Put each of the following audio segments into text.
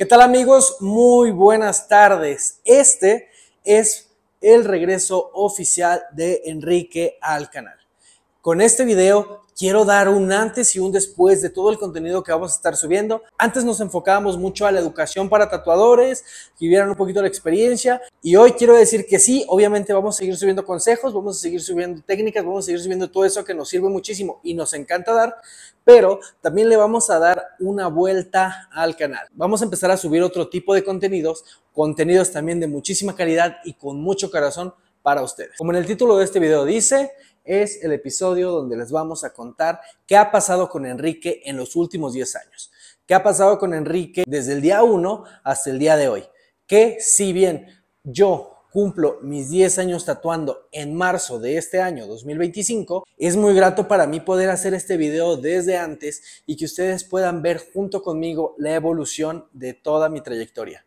¿Qué tal, amigos? Muy buenas tardes. Este es el regreso oficial de Enrique al canal. Con este video quiero dar un antes y un después de todo el contenido que vamos a estar subiendo. Antes nos enfocábamos mucho a la educación para tatuadores, que vieran un poquito la experiencia, y hoy quiero decir que sí, obviamente vamos a seguir subiendo consejos, vamos a seguir subiendo técnicas, vamos a seguir subiendo todo eso que nos sirve muchísimo y nos encanta dar, pero también le vamos a dar una vuelta al canal. Vamos a empezar a subir otro tipo de contenidos también de muchísima calidad y con mucho corazón para ustedes. Como en el título de este video dice, es el episodio donde les vamos a contar qué ha pasado con Enrique en los últimos 10 años. ¿Qué ha pasado con Enrique desde el día 1 hasta el día de hoy? Que si bien yo cumplo mis 10 años tatuando en marzo de este año 2025, es muy grato para mí poder hacer este video desde antes y que ustedes puedan ver junto conmigo la evolución de toda mi trayectoria.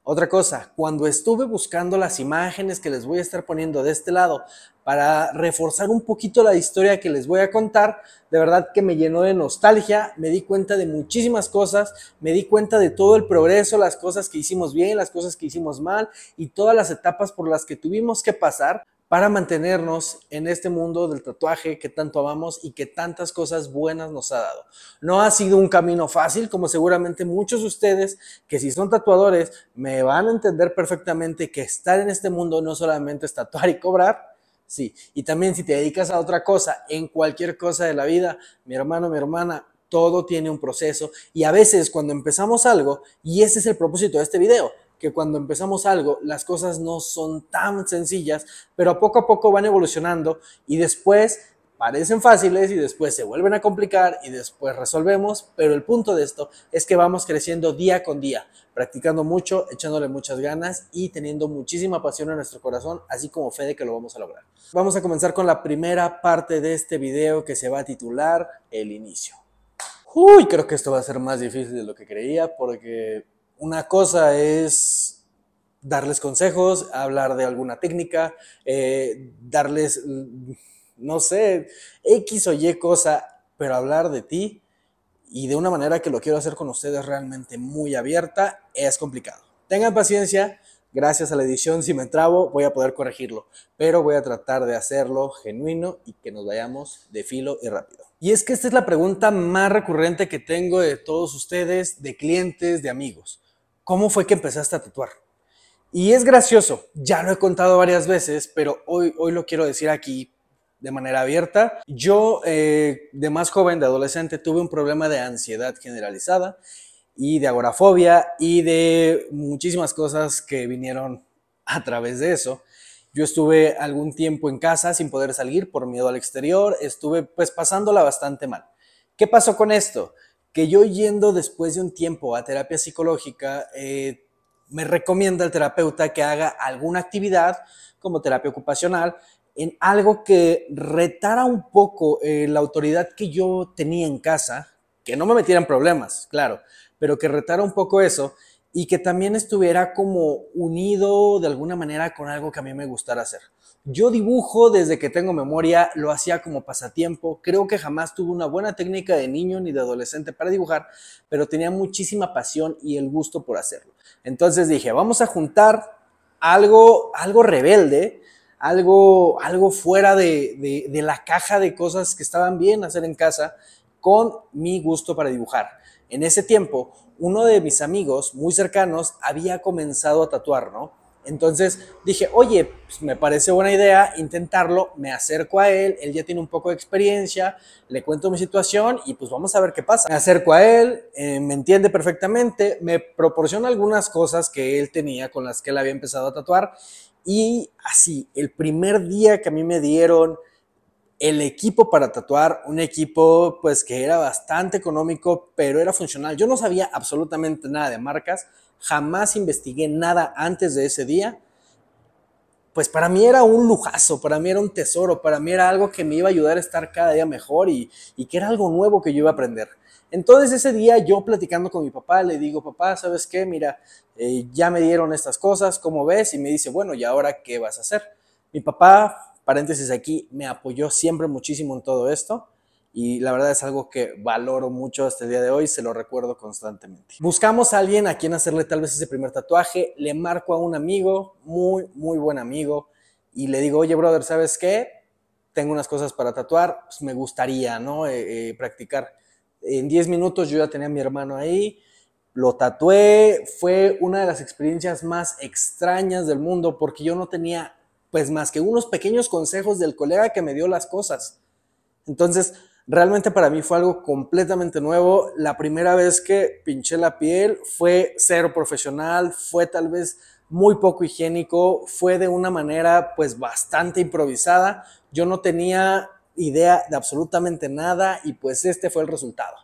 Otra cosa, cuando estuve buscando las imágenes que les voy a estar poniendo de este lado para reforzar un poquito la historia que les voy a contar, de verdad que me llenó de nostalgia, me di cuenta de muchísimas cosas, me di cuenta de todo el progreso, las cosas que hicimos bien, las cosas que hicimos mal y todas las etapas por las que tuvimos que pasar para mantenernos en este mundo del tatuaje que tanto amamos y que tantas cosas buenas nos ha dado. No ha sido un camino fácil, como seguramente muchos de ustedes, que si son tatuadores, me van a entender perfectamente que estar en este mundo no solamente es tatuar y cobrar, sí, y también si te dedicas a otra cosa, en cualquier cosa de la vida, mi hermano, mi hermana, todo tiene un proceso y a veces cuando empezamos algo, y ese es el propósito de este video, que cuando empezamos algo, las cosas no son tan sencillas, pero a poco van evolucionando y después parecen fáciles y después se vuelven a complicar y después resolvemos, pero el punto de esto es que vamos creciendo día con día, practicando mucho, echándole muchas ganas y teniendo muchísima pasión en nuestro corazón, así como fe de que lo vamos a lograr. Vamos a comenzar con la primera parte de este video que se va a titular El inicio. Uy, creo que esto va a ser más difícil de lo que creía porque una cosa es darles consejos, hablar de alguna técnica, darles, no sé, X o Y cosa, pero hablar de ti y de una manera que lo quiero hacer con ustedes realmente muy abierta es complicado. Tengan paciencia, gracias a la edición, si me trabo voy a poder corregirlo, pero voy a tratar de hacerlo genuino y que nos vayamos de filo y rápido. Y es que esta es la pregunta más recurrente que tengo de todos ustedes, de clientes, de amigos. ¿Cómo fue que empezaste a tatuar? Y es gracioso, ya lo he contado varias veces, pero hoy lo quiero decir aquí de manera abierta. Yo, de más joven, de adolescente, tuve un problema de ansiedad generalizada y de agorafobia y de muchísimas cosas que vinieron a través de eso. Yo estuve algún tiempo en casa sin poder salir por miedo al exterior, estuve pues pasándola bastante mal. ¿Qué pasó con esto? Que yo yendo después de un tiempo a terapia psicológica, me recomienda el terapeuta que haga alguna actividad como terapia ocupacional en algo que retara un poco la autoridad que yo tenía en casa, que no me metiera en problemas, claro, pero que retara un poco eso y que también estuviera como unido de alguna manera con algo que a mí me gustara hacer. Yo dibujo desde que tengo memoria, lo hacía como pasatiempo, creo que jamás tuve una buena técnica de niño ni de adolescente para dibujar, pero tenía muchísima pasión y el gusto por hacerlo. Entonces dije, vamos a juntar algo rebelde, algo fuera de la caja de cosas que estaban bien hacer en casa con mi gusto para dibujar. En ese tiempo, uno de mis amigos muy cercanos había comenzado a tatuar, ¿no? Entonces dije, oye, pues me parece buena idea intentarlo, me acerco a él ya tiene un poco de experiencia, le cuento mi situación y pues vamos a ver qué pasa. Me acerco a él, me entiende perfectamente, me proporciona algunas cosas que él tenía con las que él había empezado a tatuar y así, el primer día que a mí me dieron el equipo para tatuar, un equipo pues que era bastante económico, pero era funcional. Yo no sabía absolutamente nada de marcas, jamás investigué nada antes de ese día. Pues para mí era un lujazo, para mí era un tesoro, para mí era algo que me iba a ayudar a estar cada día mejor y que era algo nuevo que yo iba a aprender. Entonces ese día yo platicando con mi papá, le digo, papá, ¿sabes qué? Mira, ya me dieron estas cosas, ¿cómo ves? Y me dice, bueno, ¿y ahora qué vas a hacer? Mi papá, paréntesis aquí, me apoyó siempre muchísimo en todo esto y la verdad es algo que valoro mucho hasta el día de hoy, se lo recuerdo constantemente. Buscamos a alguien a quien hacerle tal vez ese primer tatuaje, le marco a un amigo, muy buen amigo, y le digo, oye brother, ¿sabes qué? Tengo unas cosas para tatuar, pues me gustaría, ¿no? Practicar. En 10 minutos yo ya tenía a mi hermano ahí, lo tatué, fue una de las experiencias más extrañas del mundo porque yo no tenía pues más que unos pequeños consejos del colega que me dio las cosas. Entonces, realmente para mí fue algo completamente nuevo. La primera vez que pinché la piel fue cero profesional, fue tal vez muy poco higiénico, fue de una manera pues bastante improvisada. Yo no tenía idea de absolutamente nada y pues este fue el resultado.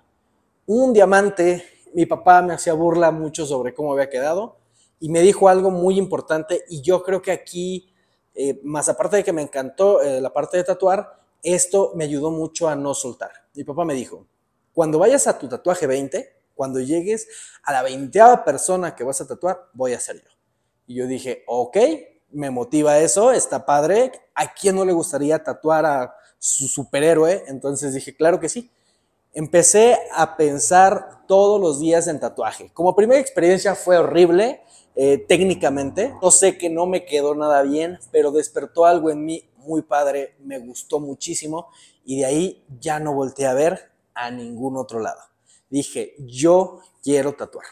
Un diamante, mi papá me hacía burla mucho sobre cómo había quedado y me dijo algo muy importante y yo creo que aquí, más aparte de que me encantó la parte de tatuar, esto me ayudó mucho a no soltar. Mi papá me dijo, cuando vayas a tu tatuaje 20, cuando llegues a la 20ª persona que vas a tatuar, voy a ser yo. Y yo dije, ok, me motiva eso, está padre. ¿A quién no le gustaría tatuar a su superhéroe? Entonces dije, claro que sí. Empecé a pensar todos los días en tatuaje. Como primera experiencia fue horrible, técnicamente. No sé que no me quedó nada bien, pero despertó algo en mí muy padre, me gustó muchísimo y de ahí ya no volteé a ver a ningún otro lado. Dije, yo quiero tatuar.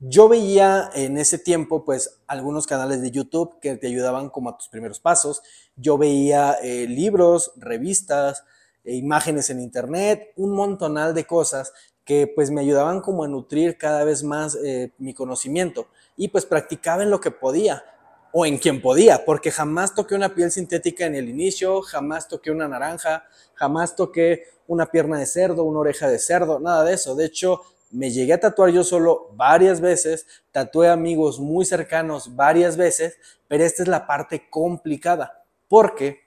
Yo veía en ese tiempo pues algunos canales de YouTube que te ayudaban como a tus primeros pasos. Yo veía libros, revistas, imágenes en internet, un montonal de cosas que pues me ayudaban como a nutrir cada vez más mi conocimiento y pues practicaba en lo que podía o en quien podía, porque jamás toqué una piel sintética en el inicio, jamás toqué una naranja, jamás toqué una pierna de cerdo, una oreja de cerdo, nada de eso. De hecho, me llegué a tatuar yo solo varias veces, tatué amigos muy cercanos varias veces, pero esta es la parte complicada, porque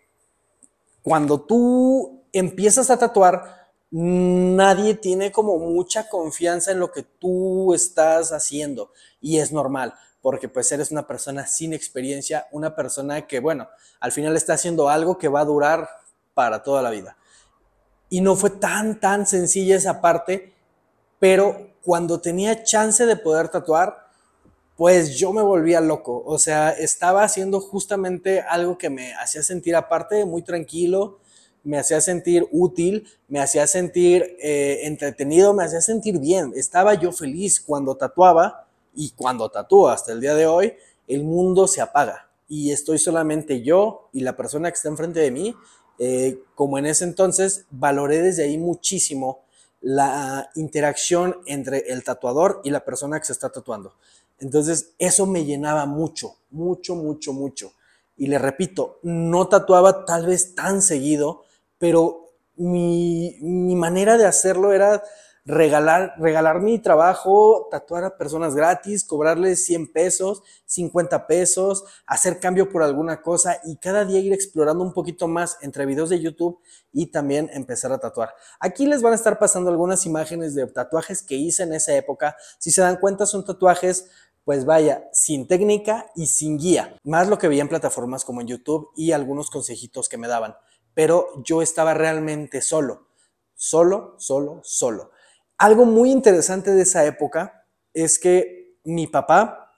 cuando tú empiezas a tatuar, nadie tiene como mucha confianza en lo que tú estás haciendo y es normal porque pues eres una persona sin experiencia, una persona que bueno, al final está haciendo algo que va a durar para toda la vida. Y no fue tan sencilla esa parte, pero cuando tenía chance de poder tatuar, pues yo me volvía loco, o sea, estaba haciendo justamente algo que me hacía sentir aparte muy tranquilo, me hacía sentir útil, me hacía sentir entretenido, me hacía sentir bien, estaba yo feliz cuando tatuaba y cuando tatúo hasta el día de hoy, el mundo se apaga y estoy solamente yo y la persona que está enfrente de mí, como en ese entonces valoré desde ahí muchísimo la interacción entre el tatuador y la persona que se está tatuando. Entonces, eso me llenaba mucho. Y le repito, no tatuaba tal vez tan seguido, pero mi manera de hacerlo era regalar mi trabajo, tatuar a personas gratis, cobrarles 100 pesos, 50 pesos, hacer cambio por alguna cosa y cada día ir explorando un poquito más entre videos de YouTube y también empezar a tatuar. Aquí les van a estar pasando algunas imágenes de tatuajes que hice en esa época. Si se dan cuenta, son tatuajes pues vaya, sin técnica y sin guía, más lo que veía en plataformas como en YouTube y algunos consejitos que me daban, pero yo estaba realmente solo. Algo muy interesante de esa época es que mi papá,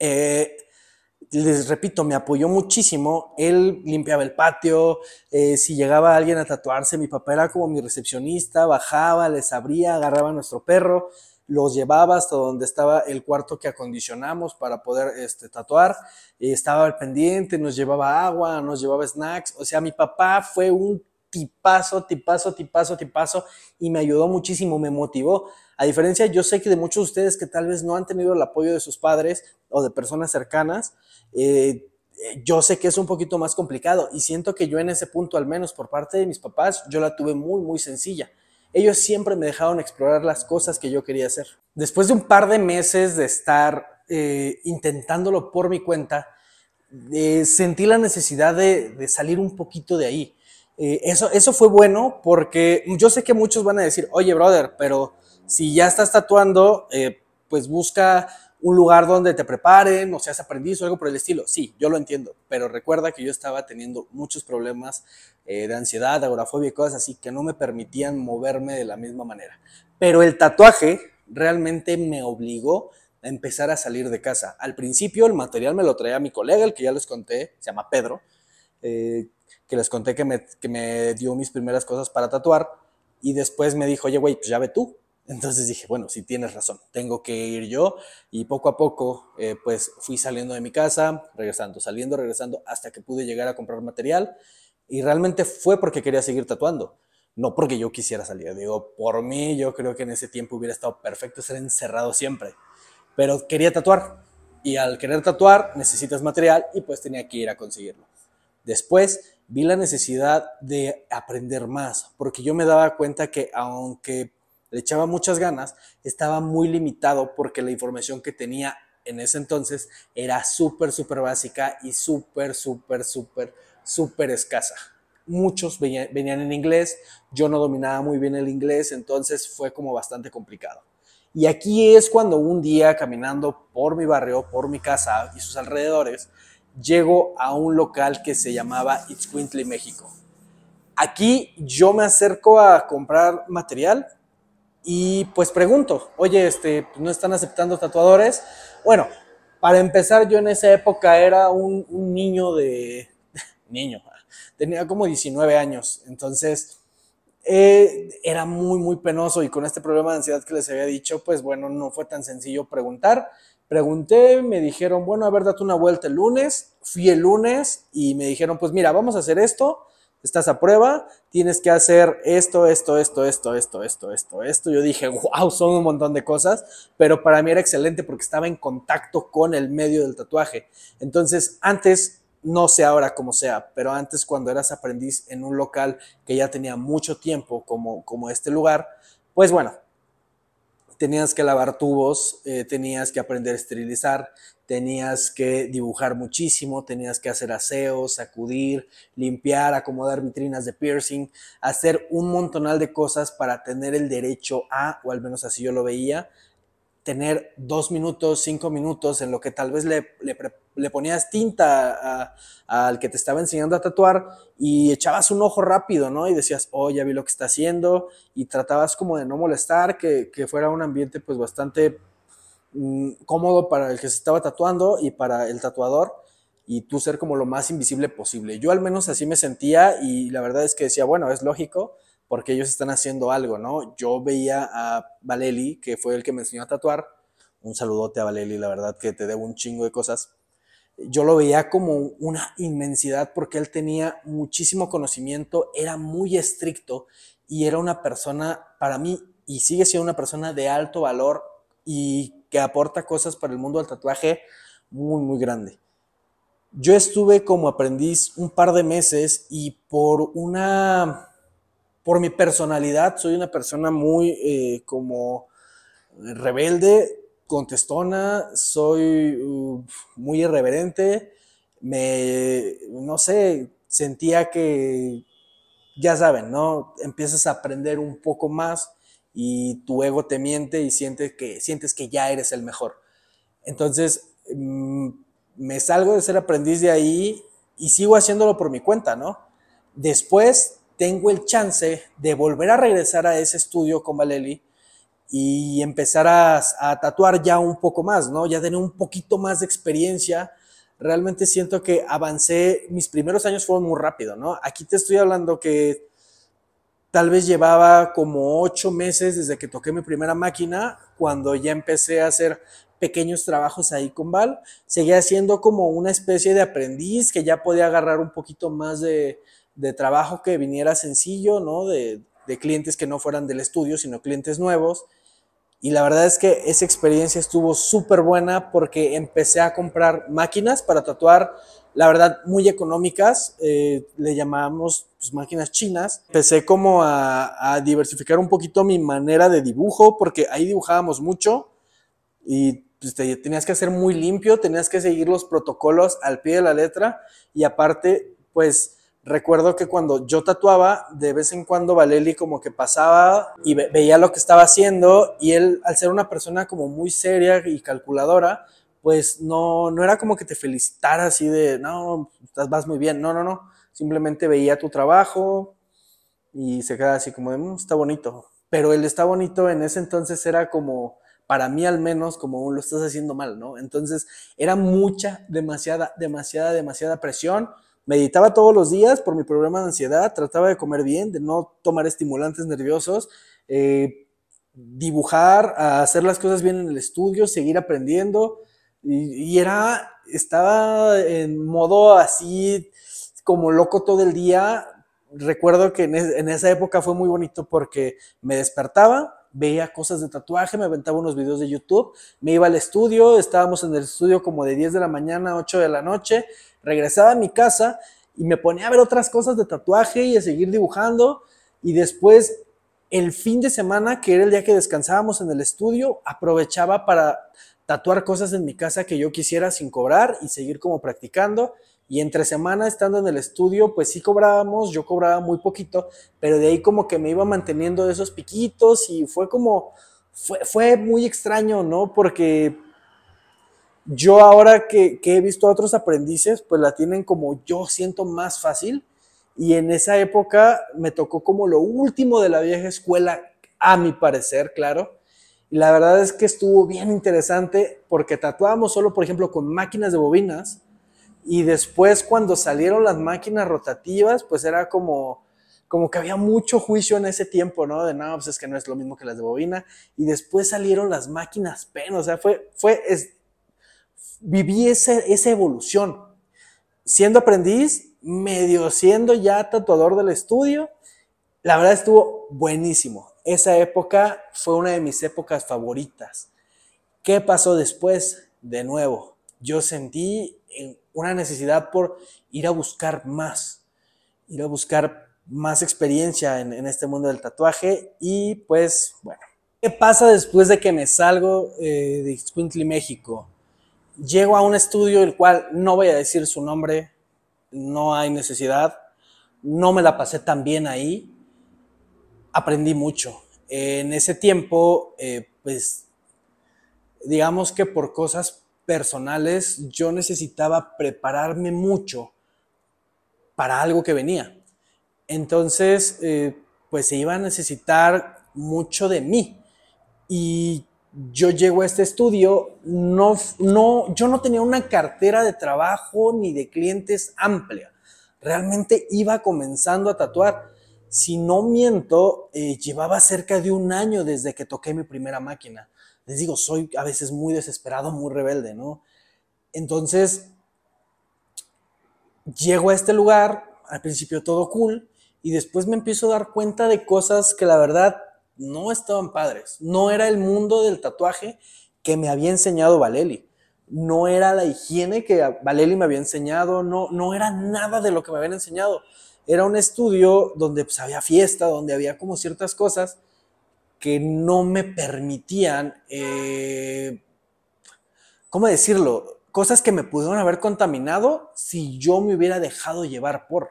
les repito, me apoyó muchísimo, él limpiaba el patio, si llegaba alguien a tatuarse, mi papá era como mi recepcionista, bajaba, les abría, agarraba a nuestro perro, los llevaba hasta donde estaba el cuarto que acondicionamos para poder tatuar, estaba al pendiente, nos llevaba agua, nos llevaba snacks, o sea, mi papá fue un tipazo y me ayudó muchísimo, me motivó. A diferencia, yo sé que de muchos de ustedes que tal vez no han tenido el apoyo de sus padres o de personas cercanas, yo sé que es un poquito más complicado y siento que yo en ese punto, al menos por parte de mis papás, yo la tuve muy sencilla. Ellos siempre me dejaron explorar las cosas que yo quería hacer. Después de un par de meses de estar intentándolo por mi cuenta, sentí la necesidad de salir un poquito de ahí. Eso fue bueno porque yo sé que muchos van a decir, oye brother, pero si ya estás tatuando, pues busca un lugar donde te preparen, o seas aprendiz o algo por el estilo. Sí, yo lo entiendo, pero recuerda que yo estaba teniendo muchos problemas de ansiedad, de agorafobia y cosas así que no me permitían moverme de la misma manera. Pero el tatuaje realmente me obligó a empezar a salir de casa. Al principio el material me lo traía mi colega, el que ya les conté, se llama Pedro, eh, que les conté que me dio mis primeras cosas para tatuar, y después me dijo, oye, güey, pues ya ve tú. Entonces dije, bueno, sí tienes razón, tengo que ir yo, y poco a poco pues fui saliendo de mi casa, regresando, saliendo, regresando, hasta que pude llegar a comprar material, y realmente fue porque quería seguir tatuando, no porque yo quisiera salir. Digo, por mí yo creo que en ese tiempo hubiera estado perfecto ser encerrado siempre, pero quería tatuar, y al querer tatuar necesitas material y pues tenía que ir a conseguirlo. Después vi la necesidad de aprender más, porque yo me daba cuenta que aunque le echaba muchas ganas, estaba muy limitado porque la información que tenía en ese entonces era súper básica y súper escasa. Muchos venían en inglés, yo no dominaba muy bien el inglés, entonces fue como bastante complicado. Y aquí es cuando un día, caminando por mi barrio, por mi casa y sus alrededores, llego a un local que se llamaba Itzcuintli, México. Aquí yo me acerco a comprar material y pues pregunto, oye, ¿no están aceptando tatuadores? Bueno, para empezar, yo en esa época era un niño niño, tenía como 19 años, entonces era muy penoso, y con este problema de ansiedad que les había dicho, pues bueno, no fue tan sencillo preguntar. Pregunté, me dijeron, bueno, a ver, date una vuelta el lunes. Fui el lunes y me dijeron, pues mira, vamos a hacer esto, estás a prueba, tienes que hacer esto. Yo dije, wow, son un montón de cosas, pero para mí era excelente porque estaba en contacto con el medio del tatuaje. Entonces, antes, no sé ahora cómo sea, pero antes, cuando eras aprendiz en un local que ya tenía mucho tiempo, como este lugar, pues bueno, tenías que lavar tubos, tenías que aprender a esterilizar, tenías que dibujar muchísimo, tenías que hacer aseos, sacudir, limpiar, acomodar vitrinas de piercing, hacer un montonal de cosas para tener el derecho a, o al menos así yo lo veía, tener 2 minutos, 5 minutos en lo que tal vez le ponías tinta al que te estaba enseñando a tatuar, y echabas un ojo rápido, ¿no? Y decías, oh, ya vi lo que está haciendo, y tratabas como de no molestar, que fuera un ambiente pues bastante cómodo para el que se estaba tatuando y para el tatuador, y tú ser como lo más invisible posible. Yo al menos así me sentía, y la verdad es que decía, bueno, es lógico, porque ellos están haciendo algo, ¿no? Yo veía a Valeli, que fue el que me enseñó a tatuar, un saludote a Valeli, la verdad que te debo un chingo de cosas. Yo lo veía como una inmensidad porque él tenía muchísimo conocimiento, era muy estricto y era una persona, para mí, y sigue siendo una persona de alto valor y que aporta cosas para el mundo del tatuaje muy grande. Yo estuve como aprendiz un par de meses, y por mi personalidad, soy una persona muy como rebelde, contestona, soy muy irreverente, no sé, sentía que, ya saben, ¿no? Empiezas a aprender un poco más y tu ego te miente y sientes que ya eres el mejor. Entonces, me salgo de ser aprendiz de ahí y sigo haciéndolo por mi cuenta, ¿no? Después tengo el chance de volver a regresar a ese estudio con Valeli y empezar a tatuar ya un poco más, ¿no? Ya tener un poquito más de experiencia. Realmente siento que avancé, mis primeros años fueron muy rápido, ¿no? Aquí te estoy hablando que tal vez llevaba como 8 meses desde que toqué mi primera máquina, cuando ya empecé a hacer pequeños trabajos ahí con Val. Seguía siendo como una especie de aprendiz que ya podía agarrar un poquito más de trabajo que viniera sencillo, ¿no? De clientes que no fueran del estudio, sino clientes nuevos. Y la verdad es que esa experiencia estuvo súper buena porque empecé a comprar máquinas para tatuar, la verdad, muy económicas. Le llamábamos pues, máquinas chinas. Empecé como a diversificar un poquito mi manera de dibujo, porque ahí dibujábamos mucho y pues, tenías que hacer muy limpio, tenías que seguir los protocolos al pie de la letra, y aparte, pues Recuerdo que cuando yo tatuaba, de vez en cuando Valeli como que pasaba y veía lo que estaba haciendo, y él, al ser una persona como muy seria y calculadora, pues no era como que te felicitara así de, no, vas muy bien, no, simplemente veía tu trabajo y se quedaba así como de, está bonito. Pero el está bonito en ese entonces era como, para mí al menos, como lo estás haciendo mal, ¿no? Entonces era mucha, demasiada presión. Meditaba todos los días por mi problema de ansiedad, trataba de comer bien, de no tomar estimulantes nerviosos, dibujar, hacer las cosas bien en el estudio, seguir aprendiendo, estaba en modo así como loco todo el día. Recuerdo que en esa época fue muy bonito porque me despertaba, veía cosas de tatuaje, me aventaba unos videos de YouTube, me iba al estudio, estábamos en el estudio como de 10 de la mañana a 8 de la noche, regresaba a mi casa y me ponía a ver otras cosas de tatuaje y a seguir dibujando, y después el fin de semana, que era el día que descansábamos en el estudio, aprovechaba para tatuar cosas en mi casa que yo quisiera sin cobrar y seguir como practicando. Y entre semana, estando en el estudio, pues sí cobrábamos, yo cobraba muy poquito, pero de ahí como que me iba manteniendo de esos piquitos, y fue muy extraño, ¿no? Porque yo ahora que he visto a otros aprendices, pues la tienen como yo siento más fácil, y en esa época me tocó como lo último de la vieja escuela, a mi parecer, claro. Y la verdad es que estuvo bien interesante porque tatuábamos solo, por ejemplo, con máquinas de bobinas, y después cuando salieron las máquinas rotativas, pues era como que había mucho juicio en ese tiempo, ¿no? De no, pues es que no es lo mismo que las de bobina. Y después salieron las máquinas pen, o sea, viví esa evolución. Siendo aprendiz, medio siendo ya tatuador del estudio, la verdad estuvo buenísimo. Esa época fue una de mis épocas favoritas. ¿Qué pasó después? De nuevo, yo sentí una necesidad por ir a buscar más experiencia en este mundo del tatuaje, y pues bueno. ¿Qué pasa después de que me salgo de Ixcuintli, México? Llego a un estudio, el cual no voy a decir su nombre, no hay necesidad, no me la pasé tan bien ahí, aprendí mucho. En ese tiempo, pues digamos que por cosas personales yo necesitaba prepararme mucho para algo que venía. Entonces, pues se iba a necesitar mucho de mí. Y yo llego a este estudio, yo no tenía una cartera de trabajo ni de clientes amplia. Realmente iba comenzando a tatuar. Si no miento, llevaba cerca de un año desde que toqué mi primera máquina. Les digo, soy a veces muy desesperado, muy rebelde, ¿no? Entonces, llego a este lugar, al principio todo cool, y después me empiezo a dar cuenta de cosas que la verdad no estaban padres. No era el mundo del tatuaje que me había enseñado Valeli. No era la higiene que Valeli me había enseñado, no era nada de lo que me habían enseñado. Era un estudio donde pues había fiesta, donde había como ciertas cosas que no me permitían, ¿cómo decirlo? Cosas que me pudieron haber contaminado si yo me hubiera dejado llevar por.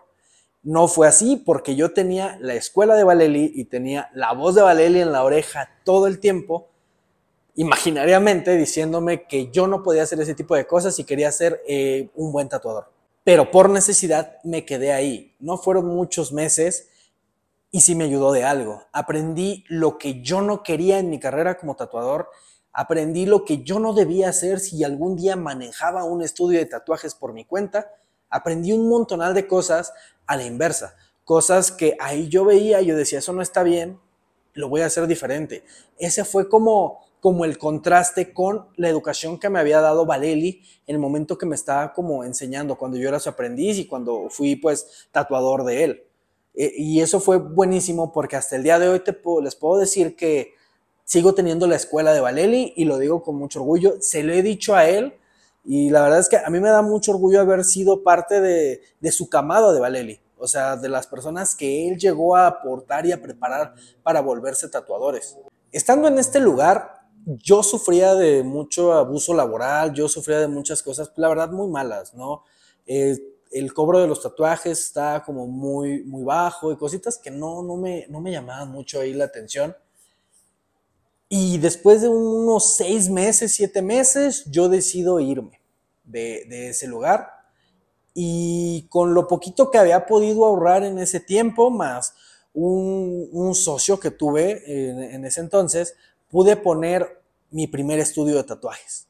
No fue así, porque yo tenía la escuela de Valeli y tenía la voz de Valeli en la oreja todo el tiempo, imaginariamente diciéndome que yo no podía hacer ese tipo de cosas y quería ser un buen tatuador. Pero por necesidad me quedé ahí. No fueron muchos meses y sí me ayudó de algo. Aprendí lo que yo no quería en mi carrera como tatuador. Aprendí lo que yo no debía hacer si algún día manejaba un estudio de tatuajes por mi cuenta. Aprendí un montonal de cosas a la inversa. Cosas que ahí yo veía, yo decía, eso no está bien, lo voy a hacer diferente. Ese fue como el contraste con la educación que me había dado Valeli en el momento que me estaba como enseñando, cuando yo era su aprendiz y cuando fui pues tatuador de él. Y eso fue buenísimo porque hasta el día de hoy les puedo decir que sigo teniendo la escuela de Valeli, y lo digo con mucho orgullo. Se lo he dicho a él, y la verdad es que a mí me da mucho orgullo haber sido parte de su camada de Valeli. O sea, de las personas que él llegó a aportar y a preparar para volverse tatuadores. Estando en este lugar, yo sufría de mucho abuso laboral, yo sufría de muchas cosas, la verdad, muy malas, ¿no? el cobro de los tatuajes está como muy bajo y cositas que no me llamaban mucho ahí la atención. Y después de unos 6 meses, 7 meses, yo decido irme de ese lugar. Y con lo poquito que había podido ahorrar en ese tiempo, más un socio que tuve en ese entonces, pude poner mi primer estudio de tatuajes.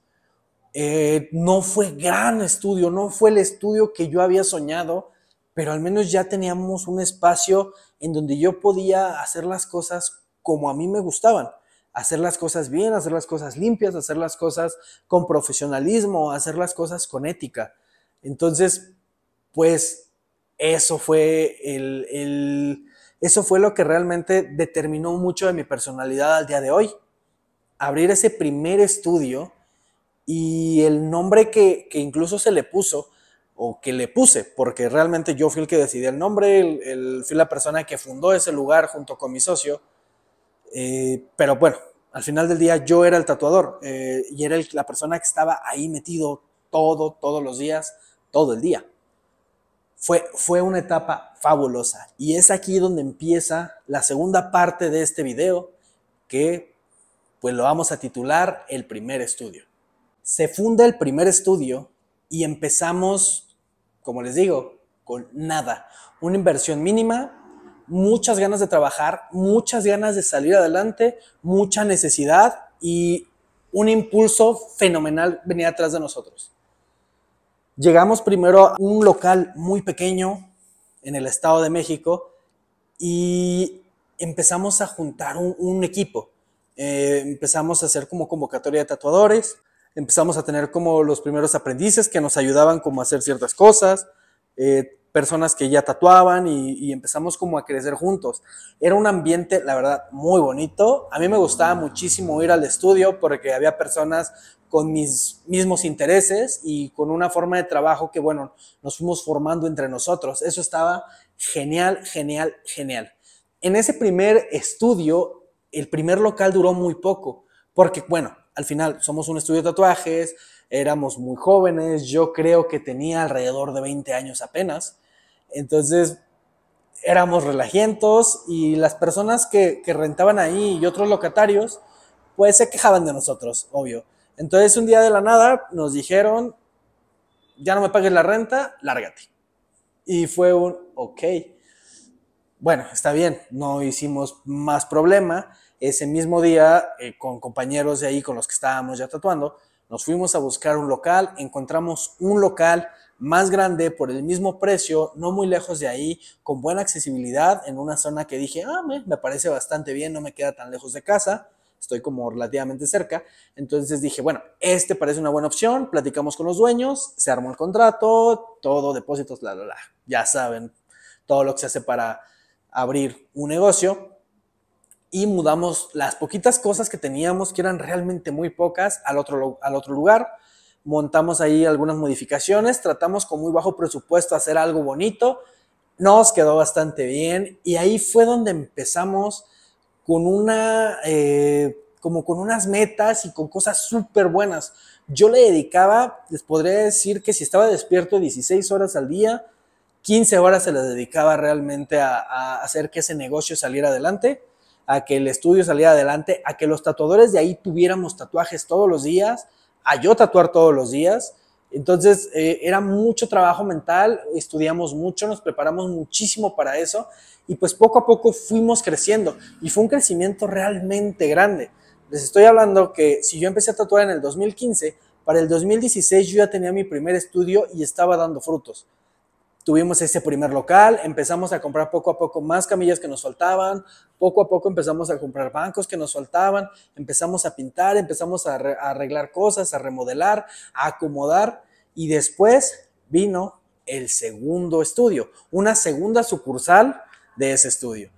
No fue gran estudio, no fue el estudio que yo había soñado, pero al menos ya teníamos un espacio en donde yo podía hacer las cosas como a mí me gustaban. Hacer las cosas bien, hacer las cosas limpias, hacer las cosas con profesionalismo, hacer las cosas con ética. Entonces, pues eso fue eso fue lo que realmente determinó mucho de mi personalidad al día de hoy. Abrir ese primer estudio y el nombre que incluso se le puso, o que le puse, porque realmente yo fui el que decidí el nombre, fui la persona que fundó ese lugar junto con mi socio, pero bueno, al final del día yo era el tatuador y era la persona que estaba ahí metido todos los días, todo el día. Fue una etapa fabulosa y es aquí donde empieza la segunda parte de este video, que pues lo vamos a titular El primer estudio. Se funda el primer estudio y empezamos, como les digo, con nada. Una inversión mínima, muchas ganas de trabajar, muchas ganas de salir adelante, mucha necesidad y un impulso fenomenal venía atrás de nosotros. Llegamos primero a un local muy pequeño en el Estado de México y empezamos a juntar un equipo. Empezamos a hacer como convocatoria de tatuadores, empezamos a tener como los primeros aprendices que nos ayudaban como a hacer ciertas cosas, personas que ya tatuaban y empezamos como a crecer juntos. Era un ambiente, la verdad, muy bonito. A mí me gustaba muchísimo ir al estudio porque había personas con mis mismos intereses y con una forma de trabajo que, bueno, nos fuimos formando entre nosotros. Eso estaba genial, genial, genial. En ese primer estudio, el primer local duró muy poco, porque, bueno, al final somos un estudio de tatuajes, éramos muy jóvenes, yo creo que tenía alrededor de 20 años apenas, entonces éramos relajientos y las personas que rentaban ahí y otros locatarios, pues se quejaban de nosotros, obvio. Entonces un día de la nada nos dijeron, ya no me pagues la renta, lárgate. Y fue un, ok, bueno, está bien, no hicimos más problema. Ese mismo día, con compañeros de ahí con los que estábamos ya tatuando, nos fuimos a buscar un local, encontramos un local más grande por el mismo precio, no muy lejos de ahí, con buena accesibilidad, en una zona que dije, me parece bastante bien, no me queda tan lejos de casa, estoy como relativamente cerca. Entonces dije, bueno, este parece una buena opción, platicamos con los dueños, se armó el contrato, todo, depósitos, ya saben, todo lo que se hace para abrir un negocio. Y mudamos las poquitas cosas que teníamos, que eran realmente muy pocas, al otro lugar. Montamos ahí algunas modificaciones, tratamos con muy bajo presupuesto hacer algo bonito, nos quedó bastante bien y ahí fue donde empezamos con como con unas metas y con cosas súper buenas. Yo le dedicaba, les podría decir que si estaba despierto 16 horas al día, 15 horas se les dedicaba realmente a hacer que ese negocio saliera adelante, a que el estudio saliera adelante, a que los tatuadores de ahí tuviéramos tatuajes todos los días, a yo tatuar todos los días. Entonces era mucho trabajo mental, estudiamos mucho, nos preparamos muchísimo para eso y pues poco a poco fuimos creciendo y fue un crecimiento realmente grande. Les estoy hablando que si yo empecé a tatuar en el 2015, para el 2016 yo ya tenía mi primer estudio y estaba dando frutos. Tuvimos ese primer local, empezamos a comprar poco a poco más camillas que nos faltaban, poco a poco empezamos a comprar bancos que nos faltaban, empezamos a pintar, empezamos a arreglar cosas, a remodelar, a acomodar y después vino el segundo estudio, una segunda sucursal de ese estudio,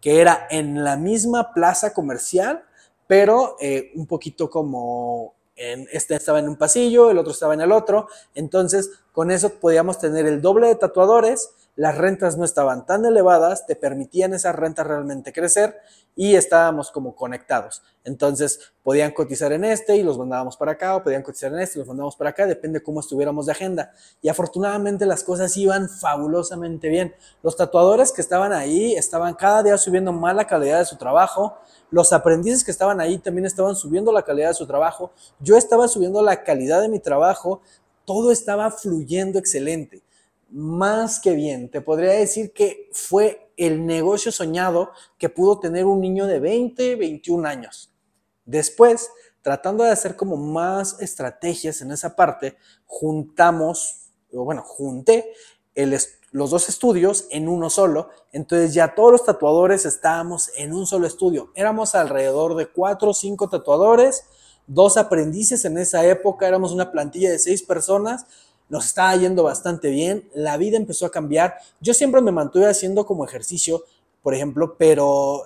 que era en la misma plaza comercial, pero un poquito como este estaba en un pasillo, el otro estaba en el otro, entonces con eso podíamos tener el doble de tatuadores, las rentas no estaban tan elevadas, te permitían esas rentas realmente crecer y estábamos como conectados. Entonces podían cotizar en este y los mandábamos para acá, o podían cotizar en este y los mandábamos para acá, depende cómo estuviéramos de agenda. Y afortunadamente las cosas iban fabulosamente bien. Los tatuadores que estaban ahí estaban cada día subiendo más la calidad de su trabajo. Los aprendices que estaban ahí también estaban subiendo la calidad de su trabajo. Yo estaba subiendo la calidad de mi trabajo. Todo estaba fluyendo excelente. Más que bien, te podría decir que fue el negocio soñado que pudo tener un niño de 20, 21 años. Después, tratando de hacer como más estrategias en esa parte, junté los dos estudios en uno solo. Entonces ya todos los tatuadores estábamos en un solo estudio. Éramos alrededor de 4 o 5 tatuadores, 2 aprendices en esa época, éramos una plantilla de 6 personas. Nos estaba yendo bastante bien, la vida empezó a cambiar. Yo siempre me mantuve haciendo como ejercicio, por ejemplo, pero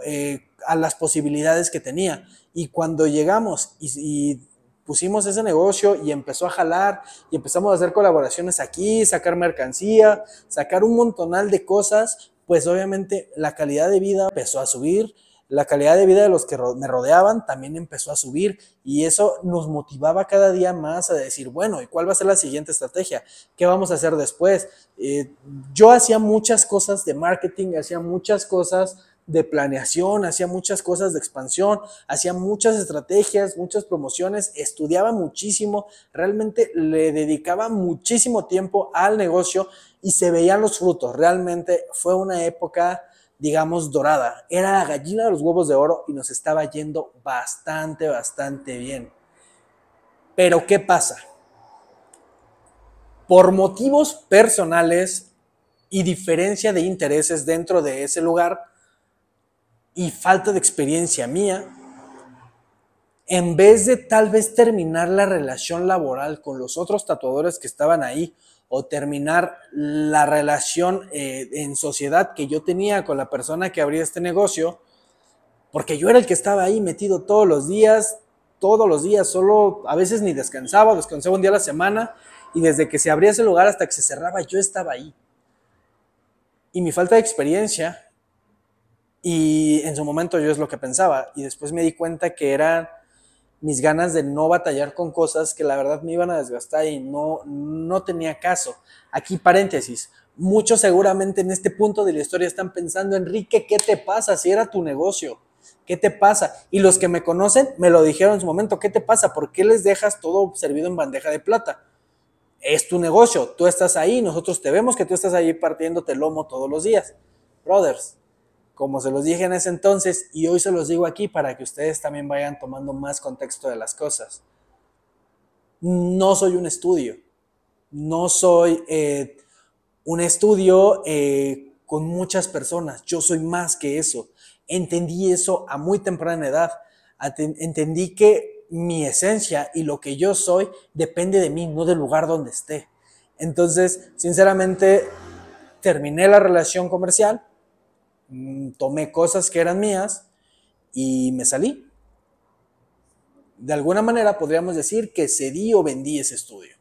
a las posibilidades que tenía. Y cuando llegamos y pusimos ese negocio y empezó a jalar y empezamos a hacer colaboraciones aquí, sacar mercancía, sacar un montonal de cosas, pues obviamente la calidad de vida empezó a subir, la calidad de vida de los que me rodeaban también empezó a subir y eso nos motivaba cada día más a decir, bueno, ¿y cuál va a ser la siguiente estrategia? ¿Qué vamos a hacer después? Yo hacía muchas cosas de marketing, hacía muchas cosas de planeación, hacía muchas cosas de expansión, hacía muchas estrategias, muchas promociones, estudiaba muchísimo, realmente le dedicaba muchísimo tiempo al negocio y se veían los frutos. Realmente fue una época, digamos, dorada. Era la gallina de los huevos de oro y nos estaba yendo bastante, bastante bien. Pero ¿qué pasa? Por motivos personales y diferencia de intereses dentro de ese lugar y falta de experiencia mía, en vez de tal vez terminar la relación laboral con los otros tatuadores que estaban ahí o terminar la relación en sociedad que yo tenía con la persona que abría este negocio, porque yo era el que estaba ahí metido todos los días, solo a veces ni descansaba un día a la semana y desde que se abría ese lugar hasta que se cerraba yo estaba ahí. Y mi falta de experiencia, y en su momento yo es lo que pensaba, y después me di cuenta que eran mis ganas de no batallar con cosas que la verdad me iban a desgastar y no tenía caso. Aquí paréntesis, muchos seguramente en este punto de la historia están pensando, Enrique, ¿qué te pasa? Si era tu negocio, ¿qué te pasa? Y los que me conocen me lo dijeron en su momento, ¿qué te pasa? ¿Por qué les dejas todo servido en bandeja de plata? Es tu negocio, tú estás ahí, nosotros te vemos que tú estás ahí partiéndote el lomo todos los días. Brothers, como se los dije en ese entonces y hoy se los digo aquí para que ustedes también vayan tomando más contexto de las cosas. No soy un estudio, no soy un estudio con muchas personas, yo soy más que eso. Entendí eso a muy temprana edad, entendí que mi esencia y lo que yo soy depende de mí, no del lugar donde esté. Entonces, sinceramente, terminé la relación comercial, tomé cosas que eran mías y me salí. De alguna manera podríamos decir que cedí o vendí ese estudio.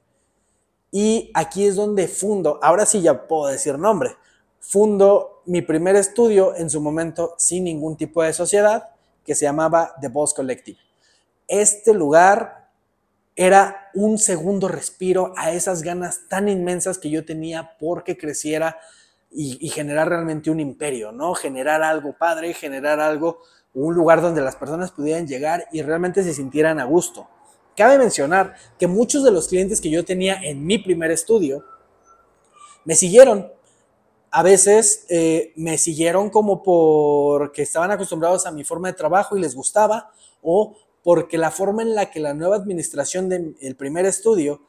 Y aquí es donde fundo, ahora sí ya puedo decir nombre, fundo mi primer estudio en su momento sin ningún tipo de sociedad que se llamaba The Boss Collective. Este lugar era un segundo respiro a esas ganas tan inmensas que yo tenía porque creciera y generar realmente un imperio, ¿no? Generar algo padre, generar algo, un lugar donde las personas pudieran llegar y realmente se sintieran a gusto. Cabe mencionar que muchos de los clientes que yo tenía en mi primer estudio me siguieron. A veces me siguieron como porque estaban acostumbrados a mi forma de trabajo y les gustaba, o porque la forma en la que la nueva administración del primer estudio